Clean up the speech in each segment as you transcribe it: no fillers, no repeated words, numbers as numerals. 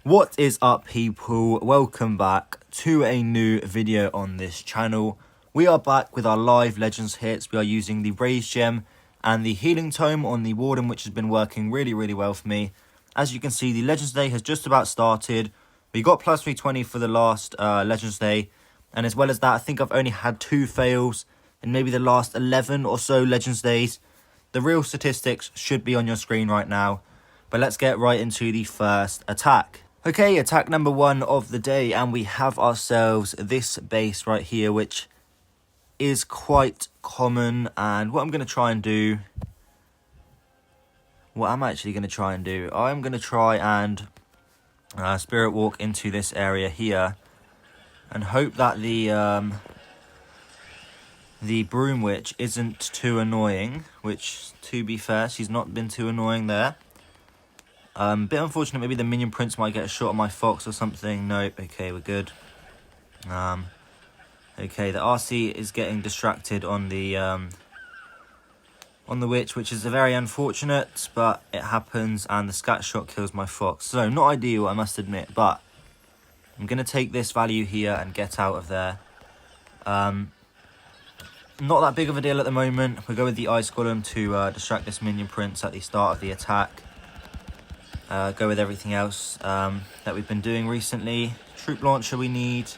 What is up, people? Welcome back to a new video on this channel. We are back with our live Legends hits. We are using the Raise Gem and the Healing Tome on the Warden, which has been working really well for me. As you can see, the Legends Day has just about started. We got plus 320 for the last Legends Day. And as well as that, I think I've only had 2 fails in maybe the last 11 or so Legends Days. The real statistics should be on your screen right now. But let's get right into the first attack. Okay, attack number 1 of the day, and we have ourselves this base right here, which is quite common. And what I'm going to try and do, I'm going to try and Spirit Walk into this area here, and hope that the Broom Witch isn't too annoying, which, to be fair, she's not been too annoying there. Bit unfortunate, maybe the Minion Prince might get a shot on my Fox or something. Nope, okay, we're good. Okay, the RC is getting distracted on the Witch, which is very unfortunate, but it happens, and the Scat Shot kills my Fox. So, not ideal, I must admit, but I'm going to take this value here and get out of there. Not that big of a deal at the moment. We'll go with the Ice Golem to distract this Minion Prince at the start of the attack. Go with everything else that we've been doing recently. Troop Launcher we need.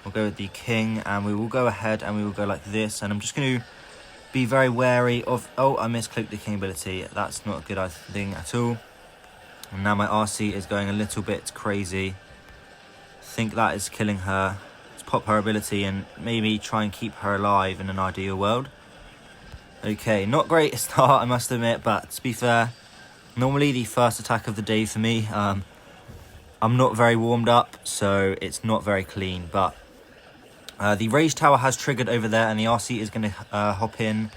We'll go with the King, and we will go ahead and we will go like this. And I'm just going to be very wary of... Oh, I misclicked the King ability. That's not a good thing at all. And now my RC is going a little bit crazy. I think that is killing her. Let's pop her ability and maybe try and keep her alive in an ideal world. Okay, not great start, I must admit, but to be fair, normally the first attack of the day for me, I'm not very warmed up, so it's not very clean. But the Rage Tower has triggered over there, and the RC is going to hop in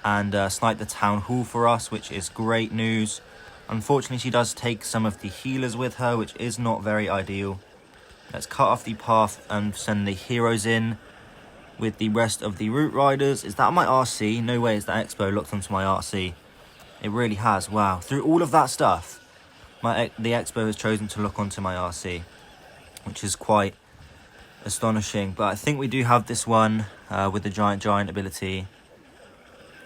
and snipe the Town Hall for us, which is great news. Unfortunately, she does take some of the healers with her, which is not very ideal. Let's cut off the path and send the heroes in with the rest of the Root Riders. Is that my RC? No way is that Expo locked onto my RC. It really has. Wow. Through all of that stuff, the Expo has chosen to look onto my RC, which is quite astonishing. But I think we do have this one with the Giant ability.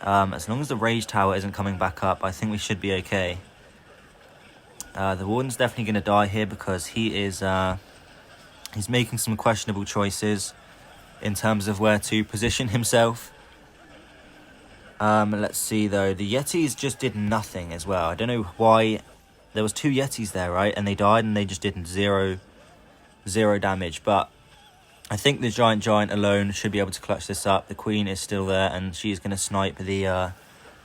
As long as the Rage Tower isn't coming back up, I think we should be okay. The Warden's definitely going to die here because he is he's making some questionable choices in terms of where to position himself. Let's see though, the Yetis just did nothing as well. I don't know why. There was 2 Yetis there, right? And they died and they just did zero damage. But I think the Giant alone should be able to clutch this up. The Queen is still there and she's going to snipe the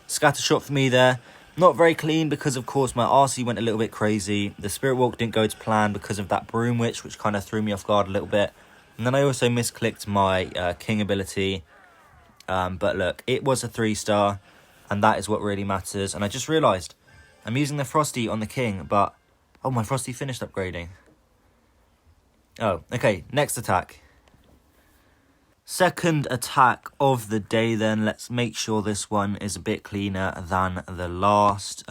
Scatter Shot for me there. Not very clean because, of course, my RC went a little bit crazy. The Spirit Walk didn't go to plan because of that Broom Witch, which kind of threw me off guard a little bit. And then I also misclicked my King ability. But look, it was a 3-star, and that is what really matters. And I just realised I'm using the Frosty on the King, but... Oh, my Frosty finished upgrading. Oh, okay, next attack. Second attack of the day then. Let's make sure this one is a bit cleaner than the last.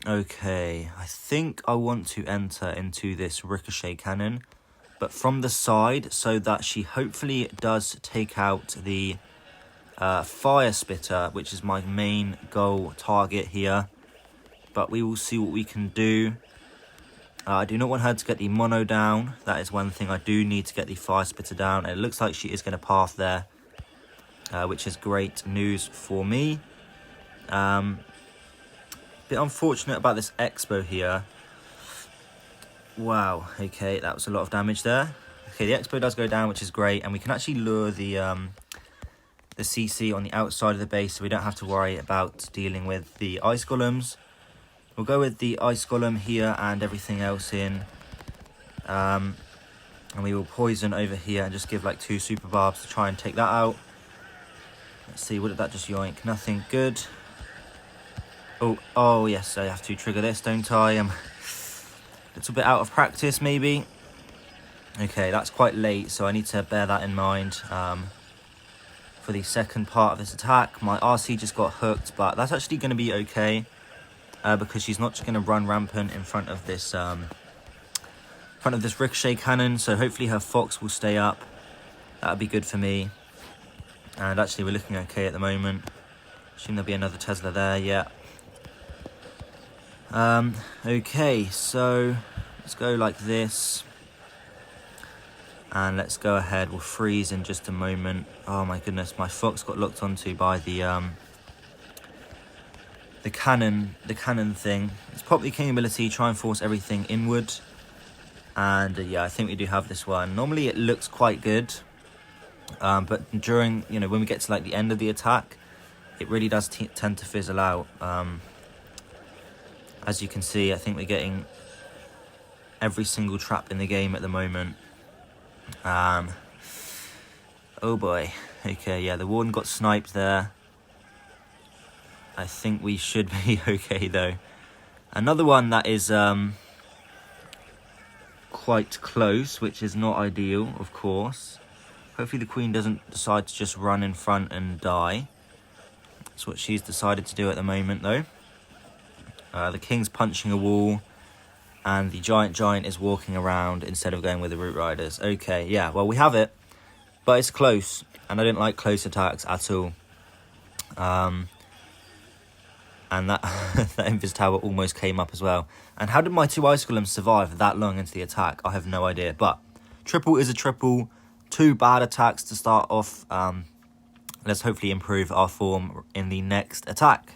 Okay. I think I want to enter into this Ricochet Cannon, but from the side, so that she hopefully does take out the Fire Spitter, which is my main goal target here. But we will see what we can do. I do not want her to get the Mono down. That is one thing. I do need to get the Fire Spitter down. And it looks like she is going to path there, which is great news for me. Bit unfortunate about this Expo here. Wow, okay, that was a lot of damage there. Okay, the Expo does go down, which is great, and we can actually lure the CC on the outside of the base, so we don't have to worry about dealing with the Ice Golems. We'll go with the Ice Golem here and everything else in. And we will poison over here and just give like 2 Super Barbs to try and take that out. Let's see, what did that just yoink? Nothing good. Oh yes, I have to trigger this, don't I? A little bit out of practice, maybe. Okay, that's quite late, so I need to bear that in mind for the second part of this attack. My RC just got hooked, but that's actually going to be okay. because she's not just going to run rampant in front of this ricochet cannon. So hopefully her fox will stay up. That would be good for me. And actually we're looking okay at the moment. Assume there'll be another Tesla there, yeah. Okay, so let's go like this. And let's go ahead, we'll freeze in just a moment. Oh my goodness, my fox got locked onto by the cannon thing. Let's pop the king ability, try and force everything inward. And yeah, I think we do have this one. Normally it looks quite good. But during, when we get to like the end of the attack, it really does tend to fizzle out. As you can see, I think we're getting every single trap in the game at the moment. Oh boy. Okay, yeah, the warden got sniped there. I think we should be okay though. Another one that is quite close, which is not ideal, of course. Hopefully the queen doesn't decide to just run in front and die. That's what she's decided to do at the moment though. The king's punching a wall, and the giant is walking around instead of going with the root riders. Okay, yeah, well we have it, but it's close, and I didn't like close attacks at all. And that that Invis tower almost came up as well. And how did my 2 ice golems survive that long into the attack? I have no idea. But triple is a triple. 2 bad attacks to start off. Let's hopefully improve our form in the next attack.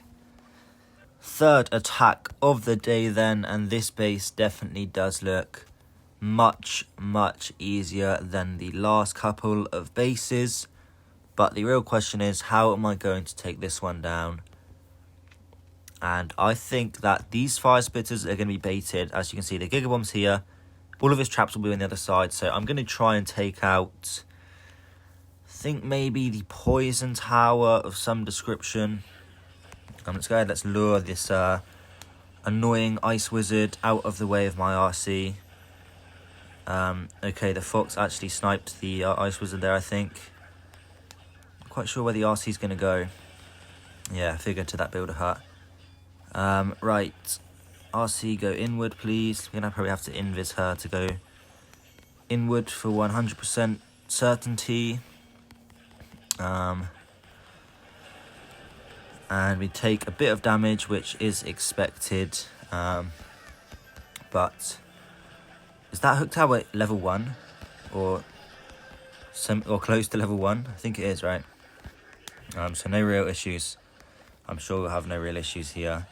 Third attack of the day then, and this base definitely does look much easier than the last couple of bases. But the real question is, how am I going to take this one down? And I think that these fire spitters are going to be baited. As you can see, the Giga Bomb's here. All of his traps will be on the other side. So I'm going to try and take out, I think maybe the poison tower of some description. Let's go ahead, let's lure this annoying ice wizard out of the way of my RC. Okay, the fox actually sniped the ice wizard there, I think. Not quite sure where the RC is going to go. Yeah, figure to that builder hut. Right, RC go inward please. We're going to probably have to invis her to go inward for 100% certainty. And we take a bit of damage, which is expected. But is that hook tower level 1 or close to level 1? I think it is, right? So no real issues. I'm sure we'll have no real issues here.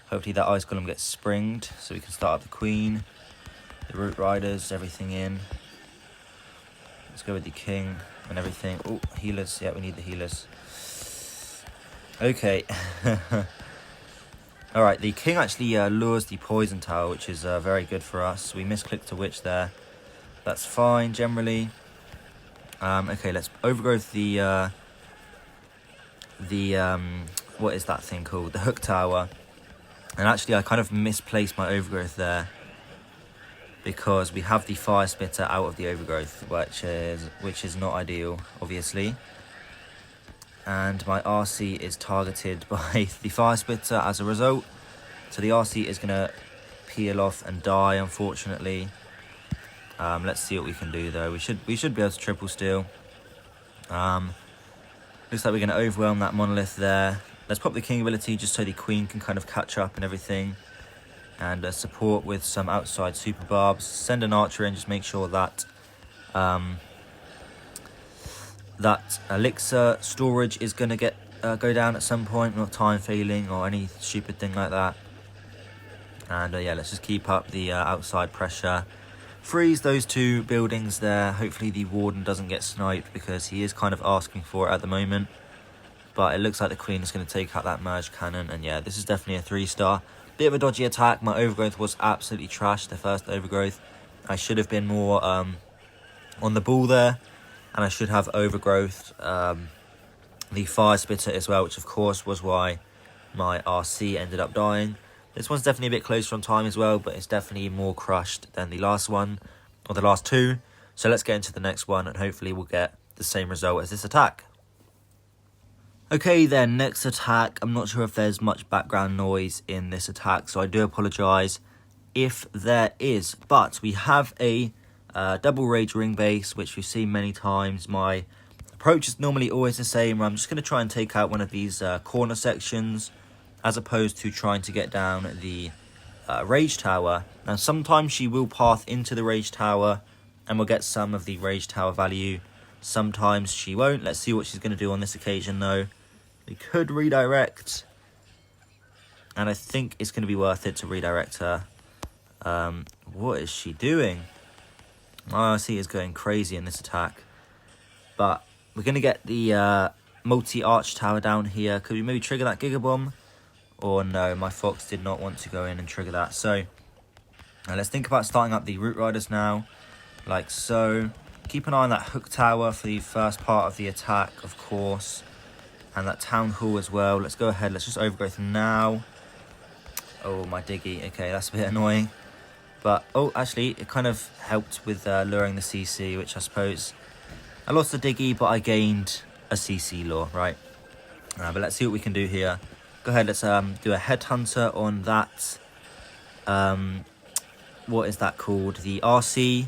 Hopefully that ice golem gets springed so we can start up the queen, the root riders, everything in. Let's go with the king and everything. Oh, healers. Yeah, we need the healers. Okay. Alright, the king actually lures the poison tower, which is very good for us. We misclicked a witch there. That's fine, generally. Okay, let's overgrowth the what is that thing called? The hook tower. And actually, I kind of misplaced my overgrowth there, because we have the fire spitter out of the overgrowth, which is not ideal, obviously. And my RC is targeted by the fire spitter as a result. So the RC is going to peel off and die, unfortunately. Let's see what we can do though. We should be able to triple steal. Looks like we're going to overwhelm that monolith there. Let's pop the king ability just so the queen can kind of catch up and everything. And support with some outside super barbs. Send an archer in, just make sure that that elixir storage is going to go down at some point, not time failing or any stupid thing like that. And yeah, let's just keep up the outside pressure. Freeze those 2 buildings there. Hopefully the warden doesn't get sniped, because he is kind of asking for it at the moment. But it looks like the queen is going to take out that merge cannon. And yeah, this is definitely a 3-star. Bit of a dodgy attack. My overgrowth was absolutely trash, the first overgrowth. I should have been more on the ball there. And I should have overgrowth the fire spitter as well, which of course was why my RC ended up dying. This one's definitely a bit closer on time as well, but it's definitely more crushed than the last one, or the last 2. So let's get into the next one, and hopefully we'll get the same result as this attack. Okay then, next attack. I'm not sure if there's much background noise in this attack, so I do apologise if there is. But we have a double rage ring base, which we've seen many times. My approach is normally always the same, where I'm just going to try and take out one of these corner sections, as opposed to trying to get down the rage tower. Now sometimes she will path into the rage tower, and we'll get some of the rage tower value. Sometimes she won't. Let's see what she's going to do on this occasion though. We could redirect, and I think it's going to be worth it to redirect her. What is she doing? My RC is going crazy in this attack. But we're going to get the multi-arch tower down here. Could we maybe trigger that Giga Bomb? Or no, my Fox did not want to go in and trigger that. So let's think about starting up the Root Riders now. Like so. Keep an eye on that hook tower for the first part of the attack, of course. And that town hall as well. Let's go ahead. Let's just overgrowth now. Oh, my diggy. Okay, that's a bit annoying. But, oh, actually, it kind of helped with luring the CC, which I suppose... I lost the diggy, but I gained a CC lure, right? But let's see what we can do here. Go ahead, let's do a headhunter on that. What is that called? The RC.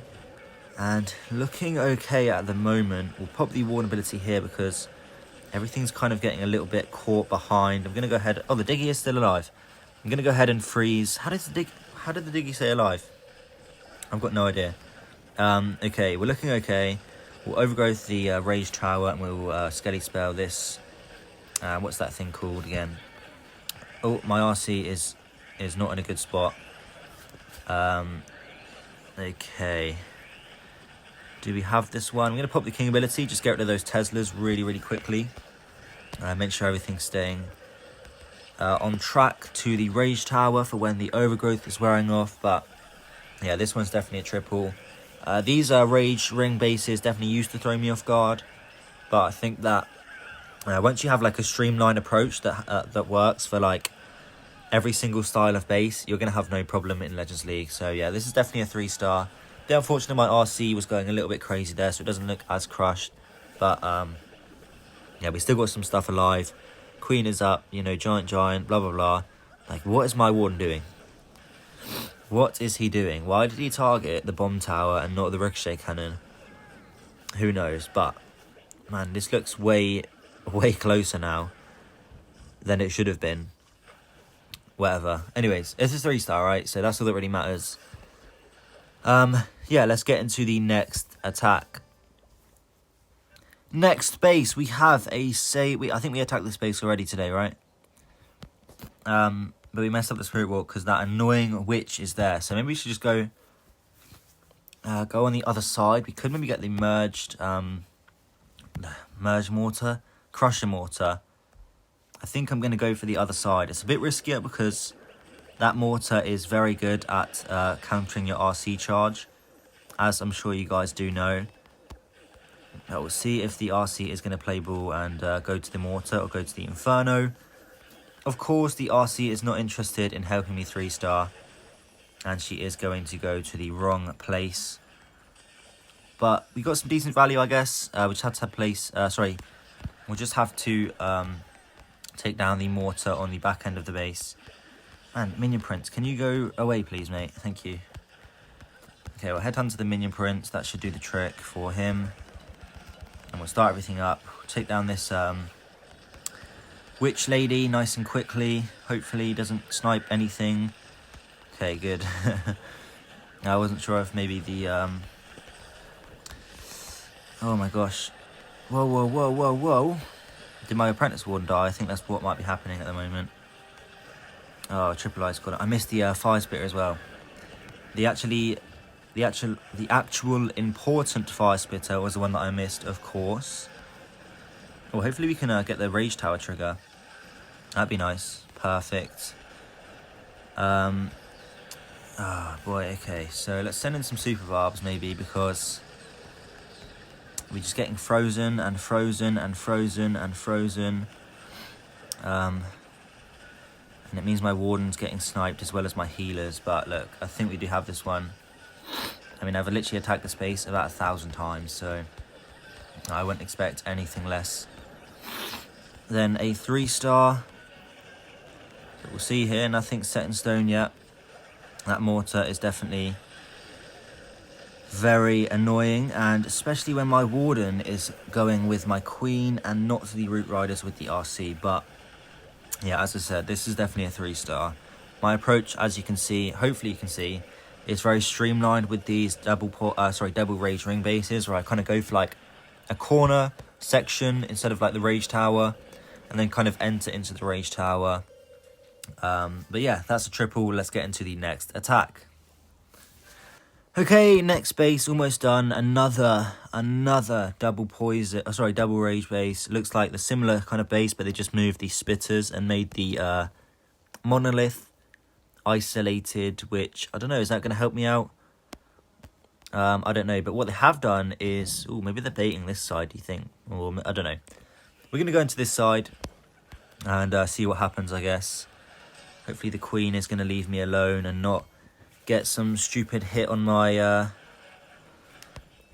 And looking okay at the moment. We'll pop the warn ability here because... everything's kind of getting a little bit caught behind. I'm going to go ahead... oh, the diggy is still alive. I'm going to go ahead and freeze. How did the diggy stay alive? I've got no idea. Okay, we're looking okay. We'll overgrowth the rage tower and we'll skelly spell this. What's that thing called again? Oh, my RC is not in a good spot. Okay. Do we have this one? I'm going to pop the King ability. Just get rid of those Teslas really, really quickly. Make sure everything's staying on track to the rage tower for when the overgrowth is wearing off. But yeah, this one's definitely a triple. These rage ring bases definitely used to throw me off guard. But I think that once you have like a streamlined approach that works for like every single style of base, you're going to have no problem in Legends League. So yeah, this is definitely a 3-star. The unfortunately, my RC was going a little bit crazy there, so it doesn't look as crushed. But, yeah, we still got some stuff alive. Queen is up, you know, giant, blah, blah, blah. Like, what is my Warden doing? What is he doing? Why did he target the bomb tower and not the ricochet cannon? Who knows? But, man, this looks way closer now than it should have been. Whatever. Anyways, it's a 3-star, right? So that's all that really matters. Yeah, let's get into the next attack. Next base, we have a I think we attacked this base already today, right? But we messed up the Spirit Walk because that annoying witch is there. So maybe we should just go on the other side. We could maybe get the merged mortar, crusher mortar. I think I'm going to go for the other side. It's a bit riskier because that mortar is very good at countering your RC charge, as I'm sure you guys do know. We'll see if the RC is going to play ball and go to the mortar or go to the Inferno. Of course, the RC is not interested in helping me 3-star, and she is going to go to the wrong place. But we got some decent value, I guess. We just had to place... we'll just have to take down the mortar on the back end of the base. Man, Minion Prince, can you go away, please, mate? Thank you. Okay, we'll head on to the Minion Prince. That should do the trick for him. And we'll start everything up. Take down this witch lady nice and quickly. Hopefully he doesn't snipe anything. Okay, good. I wasn't sure if maybe the... Oh my gosh. Whoa. Did my Apprentice Warden die? I think that's what might be happening at the moment. Oh, Triple I's got it. I missed the Fire Spitter as well. The actual important Fire Spitter was the one that I missed, of course. Well, hopefully we can get the Rage Tower trigger. That'd be nice. Perfect. Oh, boy, okay. So let's send in some Super Barbs, maybe, because we're just getting frozen and frozen and frozen and frozen. And it means my Warden's getting sniped as well as my healers. But look, I think we do have this one. I mean, I've literally attacked the space about 1,000 times, so I wouldn't expect anything less. Then a 3-star. So we'll see here, nothing's set in stone yet. That mortar is definitely very annoying, and especially when my Warden is going with my Queen and not the Root Riders with the RC. But yeah, as I said, this is definitely a 3-star. My approach, as you can see, hopefully you can see, is very streamlined with these double rage ring bases, where I kind of go for like a corner section instead of like the rage tower, and then kind of enter into the rage tower. But yeah, that's a triple. Let's get into the next attack. Okay, next base almost done. Another double double rage base. Looks like the similar kind of base, but they just moved the spitters and made the monolith isolated, which I don't know, is that going to help me out? I don't know, but what they have done is, maybe they're baiting this side, do you think? Or I don't know. We're going to go into this side and see what happens, I guess. Hopefully the Queen is going to leave me alone and not get some stupid hit on my... Is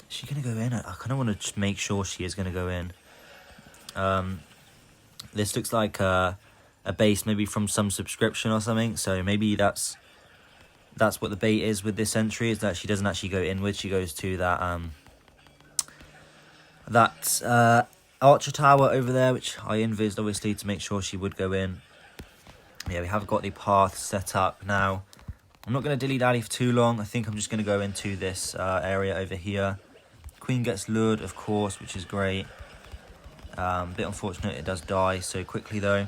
she going to go in? I kind of want to just make sure she is going to go in. This looks like a base maybe from some subscription or something, so maybe that's what the bait is with this entry, is that she doesn't actually go inward. She goes to that archer tower over there, which I invised obviously to make sure she would go in. Yeah, we have got the path set up now. I'm not going to dilly-dally for too long. I think I'm just going to go into this area over here. Queen gets lured, of course, which is great. A bit unfortunate it does die so quickly though.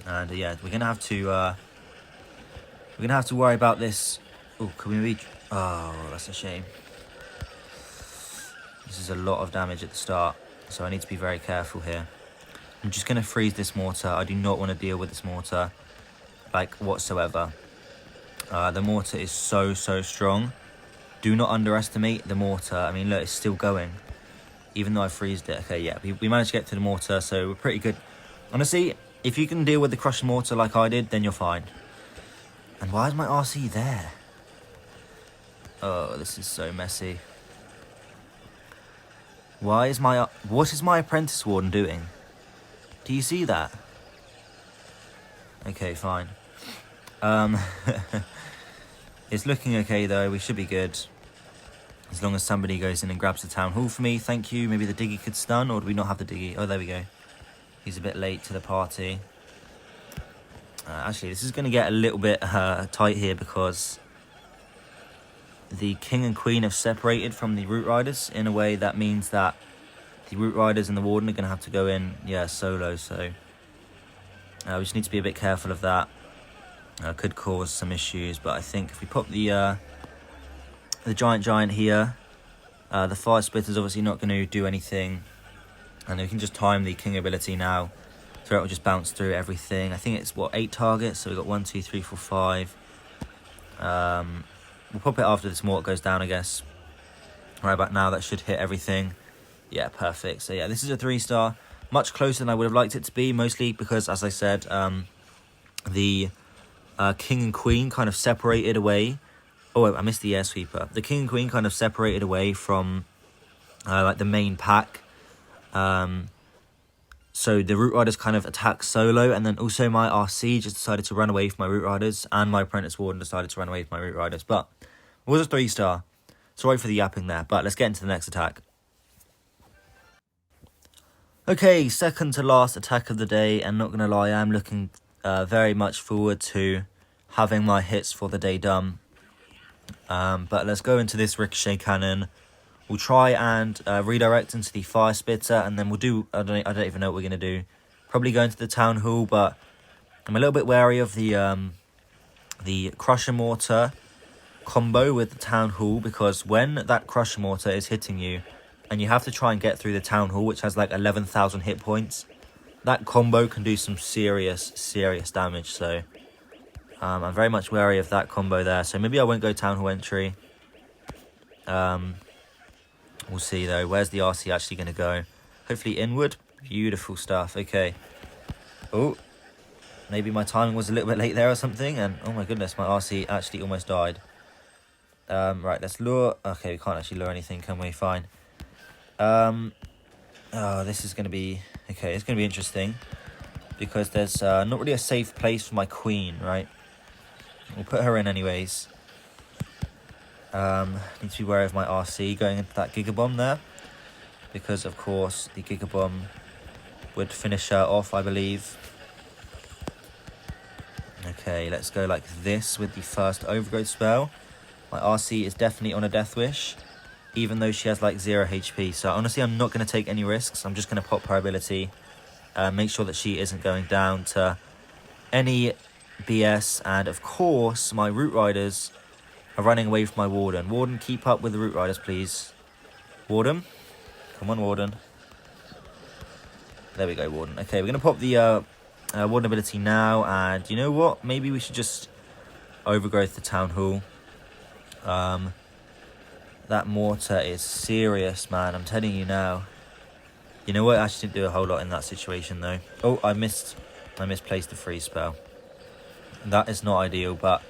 And yeah, we're going to have to worry about this. Oh, can we reach? Oh, that's a shame. This is a lot of damage at the start, so I need to be very careful here. I'm just going to freeze this mortar. I do not want to deal with this mortar, like, whatsoever. The mortar is so strong. Do not underestimate the mortar. I mean, look, it's still going, even though I freezed it. Okay, yeah, we managed to get to the mortar, so we're pretty good. Honestly, if you can deal with the crushing mortar like I did, then you're fine. And why is my RC there? Oh, this is so messy. What is my Apprentice Warden doing? Do you see that? Okay, fine. It's looking okay though, we should be good. As long as somebody goes in and grabs the town hall for me, thank you. Maybe the diggy could stun, or do we not have the diggy? Oh, there we go. He's a bit late to the party. Actually, this is going to get a little bit tight here, because the King and Queen have separated from the Root Riders in a way that means that the Root Riders and the Warden are going to have to go in, solo, so we just need to be a bit careful of that. Could cause some issues, but I think if we pop the giant here, the fire splitter's obviously not going to do anything, and we can just time the King ability now, so it will just bounce through everything. I think it's, 8 targets, so we've got 1, 2, 3, 4, 5. We'll pop it after this mortar goes down, I guess. Right about now, that should hit everything. Yeah, perfect. So yeah, this is a 3-star. Much closer than I would have liked it to be, mostly because, as I said, the King and Queen kind of separated away. Oh, wait, I missed the air sweeper. The King and Queen kind of separated away from like the main pack. So the Root Riders kind of attacked solo, and then also my RC just decided to run away from my Root Riders, and my Apprentice Warden decided to run away from my Root Riders. But it was a 3-star. Sorry for the yapping there, but let's get into the next attack. Okay, second to last attack of the day, and not going to lie, I'm looking very much forward to having my hits for the day done. But let's go into this Ricochet Cannon. We'll try and redirect into the Fire Spitter, and then we'll do, I don't even know what we're going to do. Probably go into the Town Hall, but I'm a little bit wary of the Crusher Mortar combo with the Town Hall, because when that Crusher Mortar is hitting you, and you have to try and get through the Town Hall, which has like 11,000 hit points, that combo can do some serious damage, so I'm very much wary of that combo there. So maybe I won't go Town Hall entry. We'll see though. Where's the RC actually going to go? Hopefully inward. Beautiful stuff. Okay. Oh, maybe my timing was a little bit late there or something, and oh my goodness, my RC actually almost died. Right, let's lure. Okay, we can't actually lure anything, can we? Fine. Oh, this is going to be Okay, it's going to be interesting. Because there's not really a safe place for my queen, right? We'll put her in anyways. Need to be wary of my RC going into that Giga Bomb there. Because, of course, the Giga Bomb would finish her off, I believe. Okay, let's go like this with the first Overgrowth spell. My RC is definitely on a Death Wish, even though she has like 0 HP. So honestly, I'm not going to take any risks. I'm just going to pop her ability. Make sure that she isn't going down to any BS. And of course, my Root Riders are running away from my Warden. Warden, keep up with the Root Riders, please. Warden. Come on, Warden. There we go, Warden. Okay, we're going to pop the Warden ability now. And you know what? Maybe we should just Overgrowth the Town Hall. That mortar is serious, man. I'm telling you now. You know what? I actually didn't do a whole lot in that situation, though. Oh, I misplaced the freeze spell. That is not ideal, but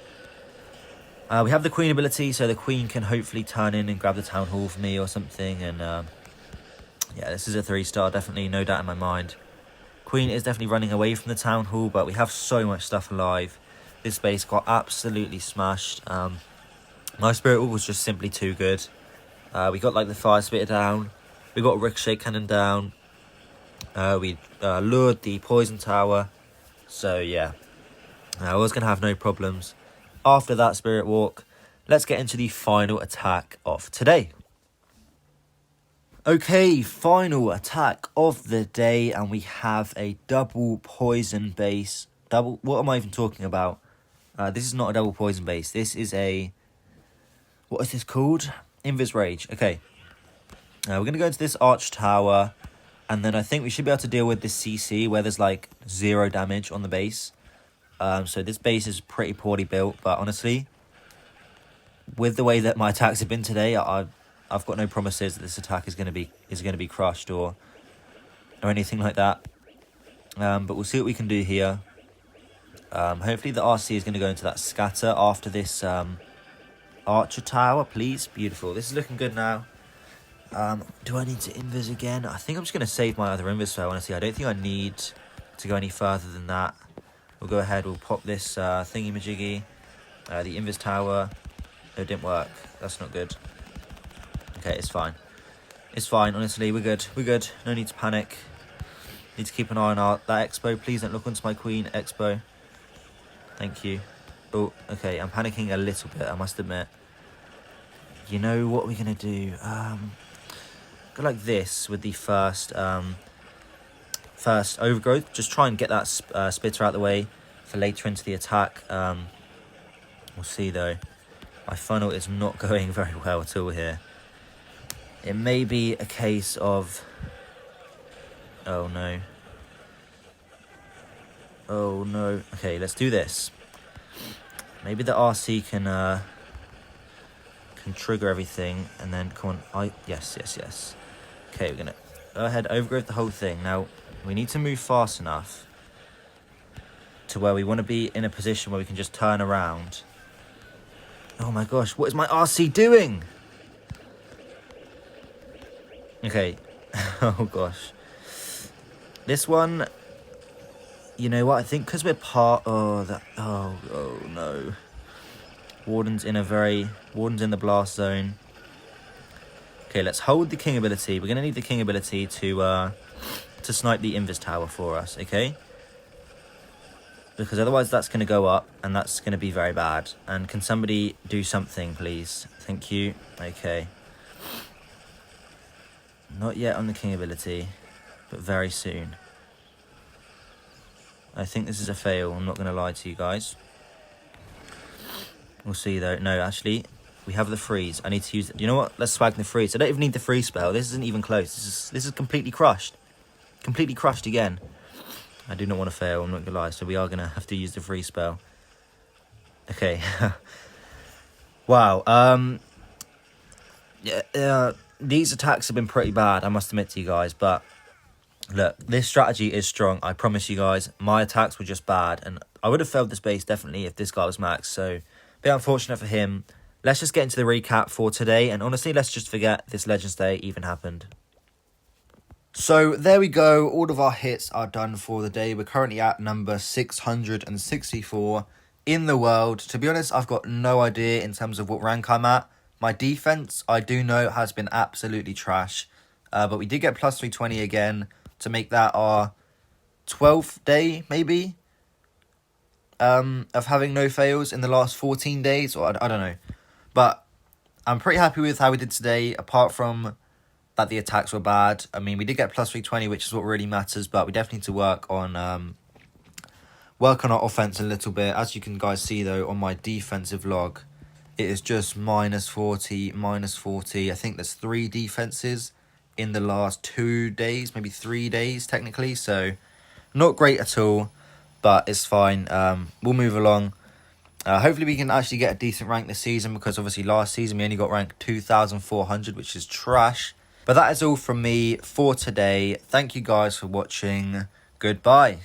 we have the Queen ability, so the Queen can hopefully turn in and grab the Town Hall for me or something. And yeah, this is a 3-star, definitely, no doubt in my mind. Queen is definitely running away from the Town Hall, but we have so much stuff alive. This base got absolutely smashed. My Spirit Wall was just simply too good. We got like the Fire Spitter down. We got Ricochet Cannon down. We lured the Poison Tower. So yeah, I was going to have no problems. After that Spirit Walk, let's get into the final attack of today. Okay, final attack of the day, and we have a double poison base. What am I even talking about? This is not a double poison base. This is a... What is this called? Invis Rage. Okay. We're going to go into this Arch Tower, and then I think we should be able to deal with this CC where there's like 0 damage on the base. So this base is pretty poorly built, but honestly, with the way that my attacks have been today, I've got no promises that this attack is going to be crushed or anything like that. But we'll see what we can do here. Hopefully the RC is going to go into that scatter after this Archer Tower, please. Beautiful. This is looking good now. Do I need to Invis again? I think I'm just going to save my other Invis spell, honestly. I don't think I need to go any further than that. We'll go ahead, we'll pop this thingy-majiggy. The Invis Tower. No, it didn't work. That's not good. Okay, it's fine. It's fine, honestly. We're good. We're good. No need to panic. Need to keep an eye on that Expo. Please don't look onto my Queen. Expo. Thank you. Oh, okay. I'm panicking a little bit, I must admit. You know what we're going to do? Go like this with the first Overgrowth. Just try and get that Spitter out of the way for later into the attack. We'll see, though. My funnel is not going very well at all here. It may be a case of... Oh, no. Oh, no. Okay, let's do this. Maybe the RC can trigger everything, and then, come on. Yes. Okay, we're going to go ahead, Overgrowth the whole thing. Now, we need to move fast enough to where we want to be in a position where we can just turn around. Oh my gosh, what is my RC doing? Okay. Oh gosh. This one, you know what? I think because we're part... Oh no. Warden's in the blast zone. Okay, let's hold the King ability. We're going to need the King ability to snipe the Invis Tower for us, okay? Because otherwise that's going to go up, and that's going to be very bad. And can somebody do something, please? Thank you. Okay. Not yet on the King ability, but very soon. I think this is a fail, I'm not going to lie to you guys. We'll see, though. No, actually, we have the freeze. I need to use it. You know what? Let's swag the freeze. I don't even need the freeze spell. This isn't even close. This is completely crushed. Completely crushed again. I do not want to fail, I'm not going to lie. So we are going to have to use the freeze spell. Okay. Wow. Yeah, these attacks have been pretty bad, I must admit to you guys. But, look, this strategy is strong. I promise you guys. My attacks were just bad. And I would have failed this base, definitely, if this guy was max. So... bit unfortunate for him. Let's just get into the recap for today. And honestly, let's just forget this Legends Day even happened. So there we go. All of our hits are done for the day. We're currently at number 664 in the world. To be honest, I've got no idea in terms of what rank I'm at. My defense, I do know, has been absolutely trash. But we did get plus 320 again to make that our 12th day, maybe, of having no fails in the last 14 days. Or I don't know. But I'm pretty happy with how we did today, apart from that the attacks were bad. I mean, we did get plus 320, which is what really matters, but we definitely need to work on our offense a little bit. As you can guys see, though, on my defensive log, it is just minus 40, minus 40. I think there's 3 defenses in the last 2 days, maybe 3 days, technically. So, not great at all, but it's fine. We'll move along. Hopefully we can actually get a decent rank this season, because obviously last season we only got ranked 2,400, which is trash. But that is all from me for today. Thank you guys for watching. Goodbye.